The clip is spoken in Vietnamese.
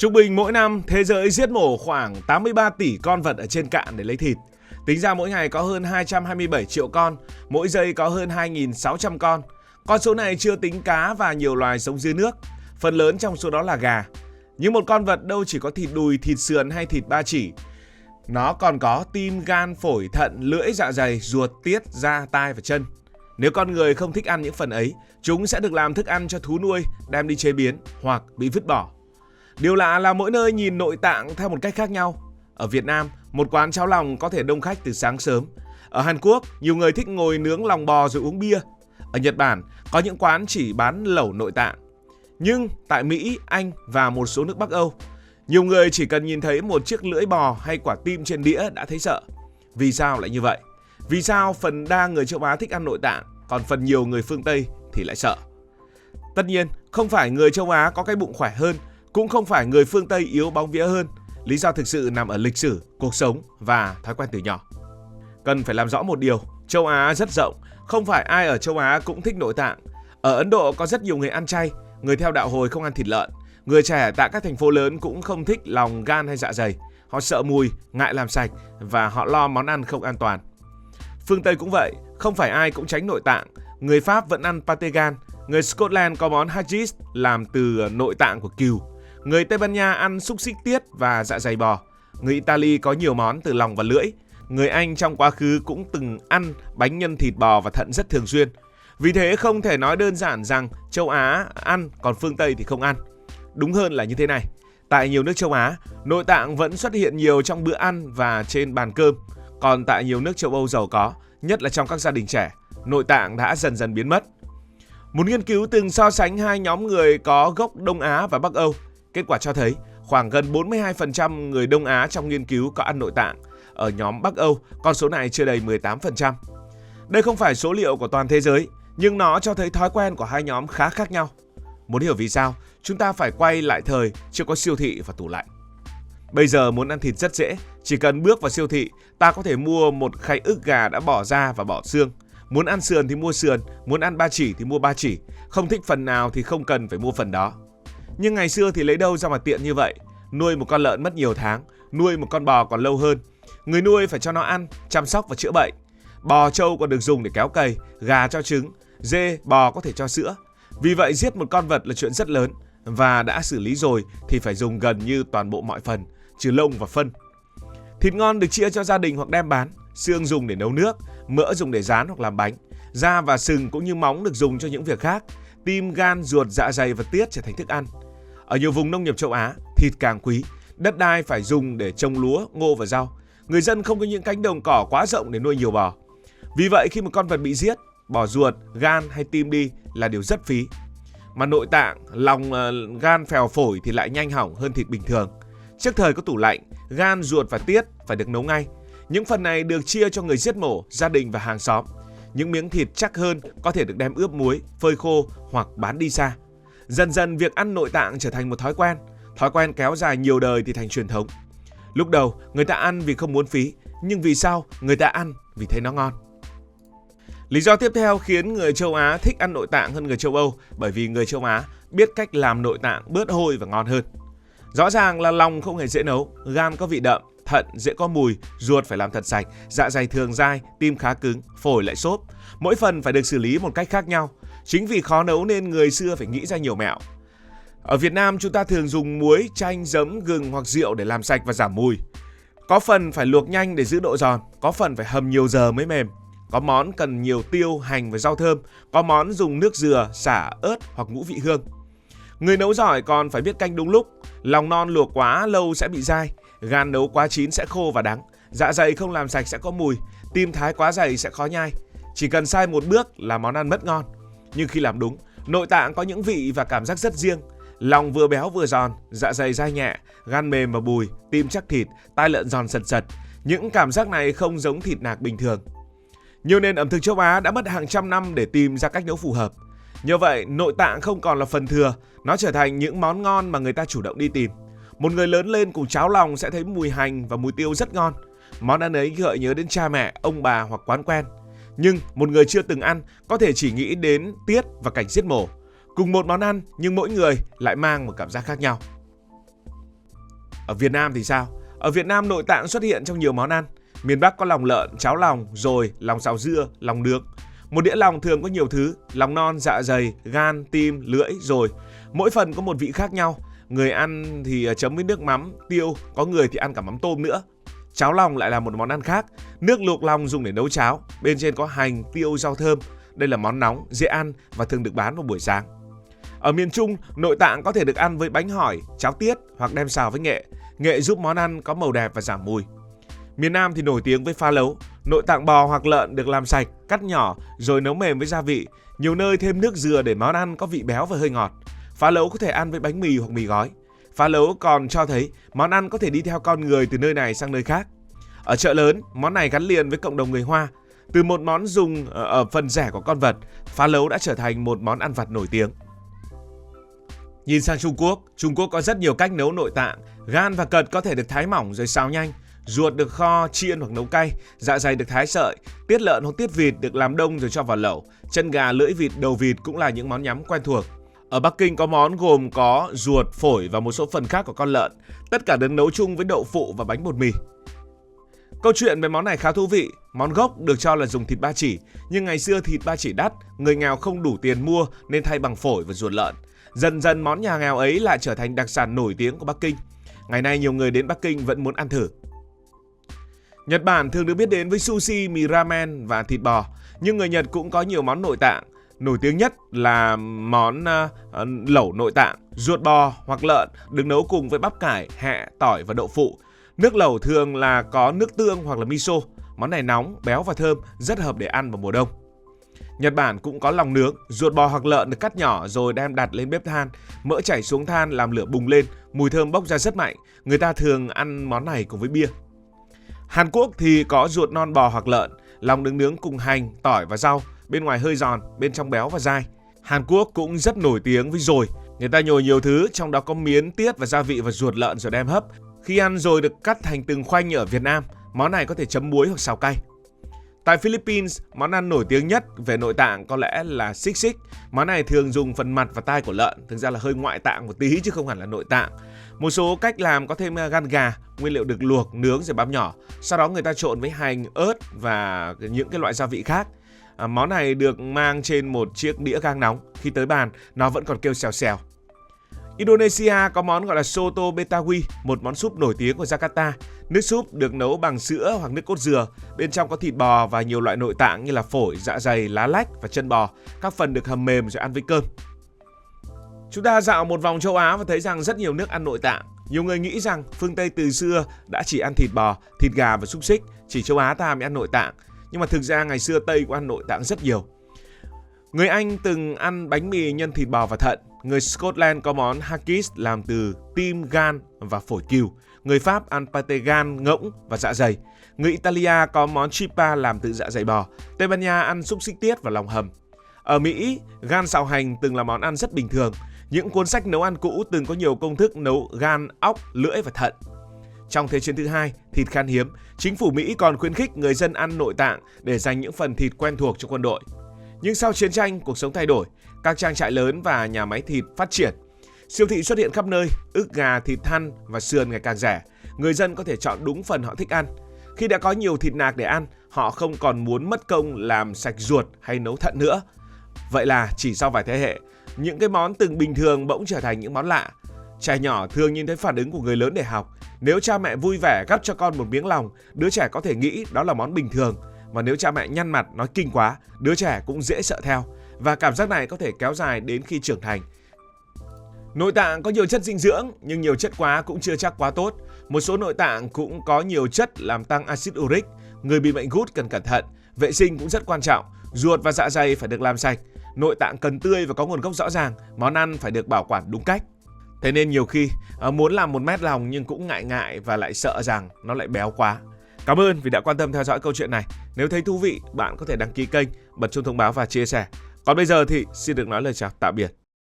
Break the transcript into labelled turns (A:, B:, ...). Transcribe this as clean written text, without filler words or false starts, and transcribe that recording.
A: Trung bình mỗi năm, thế giới giết mổ khoảng 83 tỷ con vật ở trên cạn để lấy thịt. Tính ra mỗi ngày có hơn 227 triệu con, mỗi giây có hơn 2.600 con. Con số này chưa tính cá và nhiều loài sống dưới nước. Phần lớn trong số đó là gà. Nhưng một con vật đâu chỉ có thịt đùi, thịt sườn hay thịt ba chỉ. Nó còn có tim, gan, phổi, thận, lưỡi, dạ dày, ruột, tiết, da, tai và chân. Nếu con người không thích ăn những phần ấy, chúng sẽ được làm thức ăn cho thú nuôi, đem đi chế biến hoặc bị vứt bỏ. Điều lạ là mỗi nơi nhìn nội tạng theo một cách khác nhau. Ở Việt Nam, một quán cháo lòng có thể đông khách từ sáng sớm. Ở Hàn Quốc, nhiều người thích ngồi nướng lòng bò rồi uống bia. Ở Nhật Bản, có những quán chỉ bán lẩu nội tạng. Nhưng tại Mỹ, Anh và một số nước Bắc Âu, nhiều người chỉ cần nhìn thấy một chiếc lưỡi bò hay quả tim trên đĩa đã thấy sợ. Vì sao lại như vậy? Vì sao phần đa người châu Á thích ăn nội tạng, còn phần nhiều người phương Tây thì lại sợ? Tất nhiên, không phải người châu Á có cái bụng khỏe hơn, cũng không phải người phương Tây yếu bóng vía hơn. Lý do thực sự nằm ở lịch sử, cuộc sống và thói quen từ nhỏ. Cần phải làm rõ một điều, châu Á rất rộng, không phải ai ở châu Á cũng thích nội tạng. Ở Ấn Độ có rất nhiều người ăn chay, người theo đạo Hồi không ăn thịt lợn. Người trẻ tại các thành phố lớn cũng không thích lòng, gan hay dạ dày. Họ sợ mùi, ngại làm sạch và họ lo món ăn không an toàn. Phương Tây cũng vậy, không phải ai cũng tránh nội tạng. Người Pháp vẫn ăn pate gan. Người Scotland có món haggis làm từ nội tạng của cừu. Người Tây Ban Nha ăn xúc xích tiết và dạ dày bò. Người Italy có nhiều món từ lòng và lưỡi. Người Anh trong quá khứ cũng từng ăn bánh nhân thịt bò và thận rất thường xuyên. Vì thế không thể nói đơn giản rằng châu Á ăn còn phương Tây thì không ăn. Đúng hơn là như thế này. Tại nhiều nước châu Á, nội tạng vẫn xuất hiện nhiều trong bữa ăn và trên bàn cơm. Còn tại nhiều nước châu Âu giàu có, nhất là trong các gia đình trẻ, nội tạng đã dần dần biến mất. Một nghiên cứu từng so sánh hai nhóm người có gốc Đông Á và Bắc Âu. Kết quả cho thấy khoảng gần 42% người Đông Á trong nghiên cứu có ăn nội tạng. Ở nhóm Bắc Âu, con số này chưa đầy 18%. Đây không phải số liệu của toàn thế giới, nhưng nó cho thấy thói quen của hai nhóm khá khác nhau. Muốn hiểu vì sao, chúng ta phải quay lại thời chưa có siêu thị và tủ lạnh. Bây giờ muốn ăn thịt rất dễ, chỉ cần bước vào siêu thị, ta có thể mua một khay ức gà đã bỏ da và bỏ xương. Muốn ăn sườn thì mua sườn, muốn ăn ba chỉ thì mua ba chỉ, không thích phần nào thì không cần phải mua phần đó. Nhưng ngày xưa thì lấy đâu ra mà tiện như vậy? Nuôi một con lợn mất nhiều tháng, nuôi một con bò còn lâu hơn. Người nuôi phải cho nó ăn, chăm sóc và chữa bệnh. Bò trâu còn được dùng để kéo cày, gà cho trứng, dê, bò có thể cho sữa. Vì vậy giết một con vật là chuyện rất lớn, và đã xử lý rồi thì phải dùng gần như toàn bộ mọi phần, trừ lông và phân. Thịt ngon được chia cho gia đình hoặc đem bán, xương dùng để nấu nước, mỡ dùng để rán hoặc làm bánh, da và sừng cũng như móng được dùng cho những việc khác, tim, gan, ruột, dạ dày và tiết trở thành thức ăn. Ở nhiều vùng nông nghiệp châu Á, thịt càng quý, đất đai phải dùng để trồng lúa, ngô và rau. Người dân không có những cánh đồng cỏ quá rộng để nuôi nhiều bò. Vì vậy khi một con vật bị giết, bỏ ruột, gan hay tim đi là điều rất phí. Mà nội tạng, lòng, gan, phèo, phổi thì lại nhanh hỏng hơn thịt bình thường. Trước thời có tủ lạnh, gan, ruột và tiết phải được nấu ngay. Những phần này được chia cho người giết mổ, gia đình và hàng xóm. Những miếng thịt chắc hơn có thể được đem ướp muối, phơi khô hoặc bán đi xa. Dần dần việc ăn nội tạng trở thành một thói quen. Thói quen kéo dài nhiều đời thì thành truyền thống. Lúc đầu người ta ăn vì không muốn phí, nhưng vì sao người ta ăn vì thấy nó ngon. Lý do tiếp theo khiến người châu Á thích ăn nội tạng hơn người châu Âu bởi vì người châu Á biết cách làm nội tạng bớt hôi và ngon hơn. Rõ ràng là lòng không hề dễ nấu, gan có vị đậm, thận dễ có mùi, ruột phải làm thật sạch, dạ dày thường dai, tim khá cứng, phổi lại xốp. Mỗi phần phải được xử lý một cách khác nhau. Chính vì khó nấu nên người xưa phải nghĩ ra nhiều mẹo. Ở Việt Nam chúng ta thường dùng muối, chanh, giấm, gừng hoặc rượu để làm sạch và giảm mùi. Có phần phải luộc nhanh để giữ độ giòn, có phần phải hầm nhiều giờ mới mềm. Có món cần nhiều tiêu, hành và rau thơm, có món dùng nước dừa, sả, ớt hoặc ngũ vị hương. Người nấu giỏi còn phải biết canh đúng lúc, lòng non luộc quá lâu sẽ bị dai, gan nấu quá chín sẽ khô và đắng, dạ dày không làm sạch sẽ có mùi, tim thái quá dày sẽ khó nhai. Chỉ cần sai một bước là món ăn mất ngon. Nhưng khi làm đúng, nội tạng có những vị và cảm giác rất riêng. Lòng vừa béo vừa giòn, dạ dày dai nhẹ, gan mềm và bùi, tim chắc thịt, tai lợn giòn sật sật. Những cảm giác này không giống thịt nạc bình thường. Nhiều nền ẩm thực châu Á đã mất hàng trăm năm để tìm ra cách nấu phù hợp. Nhờ vậy, nội tạng không còn là phần thừa, nó trở thành những món ngon mà người ta chủ động đi tìm. Một người lớn lên cùng cháo lòng sẽ thấy mùi hành và mùi tiêu rất ngon. Món ăn ấy gợi nhớ đến cha mẹ, ông bà hoặc quán quen. Nhưng một người chưa từng ăn có thể chỉ nghĩ đến tiết và cảnh giết mổ. Cùng một món ăn nhưng mỗi người lại mang một cảm giác khác nhau. Ở Việt Nam thì sao? Ở Việt Nam nội tạng xuất hiện trong nhiều món ăn. Miền Bắc có lòng lợn, cháo lòng, dồi, lòng xào dưa, lòng nướng. Một đĩa lòng thường có nhiều thứ: lòng non, dạ dày, gan, tim, lưỡi, dồi. Mỗi phần có một vị khác nhau. Người ăn thì chấm với nước mắm, tiêu, có người thì ăn cả mắm tôm nữa. Cháo lòng lại là một món ăn khác. Nước luộc lòng dùng để nấu cháo. Bên trên có hành, tiêu, rau thơm. Đây là món nóng, dễ ăn và thường được bán vào buổi sáng. Ở miền Trung, nội tạng có thể được ăn với bánh hỏi, cháo tiết hoặc đem xào với nghệ. Nghệ giúp món ăn có màu đẹp và giảm mùi. Miền Nam thì nổi tiếng với phá lấu. Nội tạng bò hoặc lợn được làm sạch, cắt nhỏ rồi nấu mềm với gia vị. Nhiều nơi thêm nước dừa để món ăn có vị béo và hơi ngọt. Phá lấu có thể ăn với bánh mì hoặc mì gói. Phá lấu còn cho thấy món ăn có thể đi theo con người từ nơi này sang nơi khác. Ở chợ lớn, món này gắn liền với cộng đồng người Hoa. Từ một món dùng ở phần rẻ của con vật, phá lấu đã trở thành một món ăn vặt nổi tiếng. Nhìn sang Trung Quốc có rất nhiều cách nấu nội tạng. Gan và cật có thể được thái mỏng rồi xào nhanh. Ruột được kho, chiên hoặc nấu cay. Dạ dày được thái sợi. Tiết lợn hoặc tiết vịt được làm đông rồi cho vào lẩu. Chân gà, lưỡi vịt, đầu vịt cũng là những món nhắm quen thuộc. Ở Bắc Kinh có món gồm có ruột, phổi và một số phần khác của con lợn. Tất cả được nấu chung với đậu phụ và bánh bột mì. Câu chuyện về món này khá thú vị. Món gốc được cho là dùng thịt ba chỉ, nhưng ngày xưa thịt ba chỉ đắt, người nghèo không đủ tiền mua nên thay bằng phổi và ruột lợn. Dần dần món nhà nghèo ấy lại trở thành đặc sản nổi tiếng của Bắc Kinh. Ngày nay nhiều người đến Bắc Kinh vẫn muốn ăn thử. Nhật Bản thường được biết đến với sushi, mì ramen và thịt bò, nhưng người Nhật cũng có nhiều món nội tạng. Nổi tiếng nhất là món lẩu nội tạng, ruột bò hoặc lợn được nấu cùng với bắp cải, hẹ, tỏi và đậu phụ. Nước lẩu thường là có nước tương hoặc là miso. Món này nóng, béo và thơm, rất hợp để ăn vào mùa đông. Nhật Bản cũng có lòng nướng, ruột bò hoặc lợn được cắt nhỏ rồi đem đặt lên bếp than. Mỡ chảy xuống than làm lửa bùng lên, mùi thơm bốc ra rất mạnh. Người ta thường ăn món này cùng với bia. Hàn Quốc thì có ruột non bò hoặc lợn, lòng được nướng cùng hành, tỏi và rau. Bên ngoài hơi giòn, bên trong béo và dai. Hàn Quốc cũng rất nổi tiếng với dồi. Người ta nhồi nhiều thứ, trong đó có miến, tiết và gia vị và ruột lợn rồi đem hấp. Khi ăn rồi được cắt thành từng khoanh ở Việt Nam. Món này có thể chấm muối hoặc xào cay. Tại Philippines, món ăn nổi tiếng nhất về nội tạng có lẽ là xích xích. Món này thường dùng phần mặt và tai của lợn, thực ra là hơi ngoại tạng một tí chứ không hẳn là nội tạng. Một số cách làm có thêm gan gà, nguyên liệu được luộc, nướng rồi băm nhỏ. Sau đó người ta trộn với hành, ớt và những cái loại gia vị khác. Món này được mang trên một chiếc đĩa gang nóng. Khi tới bàn, nó vẫn còn kêu xèo xèo. Indonesia có món gọi là soto betawi, một món súp nổi tiếng của Jakarta. Nước súp được nấu bằng sữa hoặc nước cốt dừa. Bên trong có thịt bò và nhiều loại nội tạng như là phổi, dạ dày, lá lách và chân bò. Các phần được hầm mềm rồi ăn với cơm. Chúng ta dạo một vòng châu Á và thấy rằng rất nhiều nước ăn nội tạng. Nhiều người nghĩ rằng phương Tây từ xưa đã chỉ ăn thịt bò, thịt gà và xúc xích, chỉ châu Á ta mới ăn nội tạng. Nhưng mà thực ra ngày xưa Tây cũng ăn nội tạng rất nhiều. Người Anh từng ăn bánh mì nhân thịt bò và thận. Người Scotland có món haggis làm từ tim, gan và phổi cừu. Người Pháp ăn pate gan, ngỗng và dạ dày. Người Italia có món tripa làm từ dạ dày bò. Tây Ban Nha ăn xúc xích tiết và lòng hầm. Ở Mỹ, gan xào hành từng là món ăn rất bình thường. Những cuốn sách nấu ăn cũ từng có nhiều công thức nấu gan, óc, lưỡi và thận. Trong Thế chiến thứ hai, thịt khan hiếm, chính phủ Mỹ còn khuyến khích người dân ăn nội tạng để dành những phần thịt quen thuộc cho quân đội. Nhưng sau chiến tranh, cuộc sống thay đổi, các trang trại lớn và nhà máy thịt phát triển. Siêu thị xuất hiện khắp nơi, ức gà, thịt thăn và sườn ngày càng rẻ. Người dân có thể chọn đúng phần họ thích ăn. Khi đã có nhiều thịt nạc để ăn, họ không còn muốn mất công làm sạch ruột hay nấu thận nữa. Vậy là chỉ sau vài thế hệ, những cái món từng bình thường bỗng trở thành những món lạ. Trẻ nhỏ thường nhìn thấy phản ứng của người lớn để học. Nếu cha mẹ vui vẻ gắp cho con một miếng lòng, đứa trẻ có thể nghĩ đó là món bình thường. Và nếu cha mẹ nhăn mặt nói kinh quá, đứa trẻ cũng dễ sợ theo. Và cảm giác này có thể kéo dài đến khi trưởng thành. Nội tạng có nhiều chất dinh dưỡng, nhưng nhiều chất quá cũng chưa chắc quá tốt. Một số nội tạng cũng có nhiều chất làm tăng axit uric. Người bị bệnh gút cần cẩn thận. Vệ sinh cũng rất quan trọng. Ruột và dạ dày phải được làm sạch. Nội tạng cần tươi và có nguồn gốc rõ ràng. Món ăn phải được bảo quản đúng cách. Thế nên nhiều khi muốn làm 1 mét lòng nhưng cũng ngại và lại sợ rằng nó lại béo quá. Cảm ơn vì đã quan tâm theo dõi câu chuyện này. Nếu thấy thú vị, bạn có thể đăng ký kênh, bật chuông thông báo và chia sẻ. Còn bây giờ thì xin được nói lời chào tạm biệt.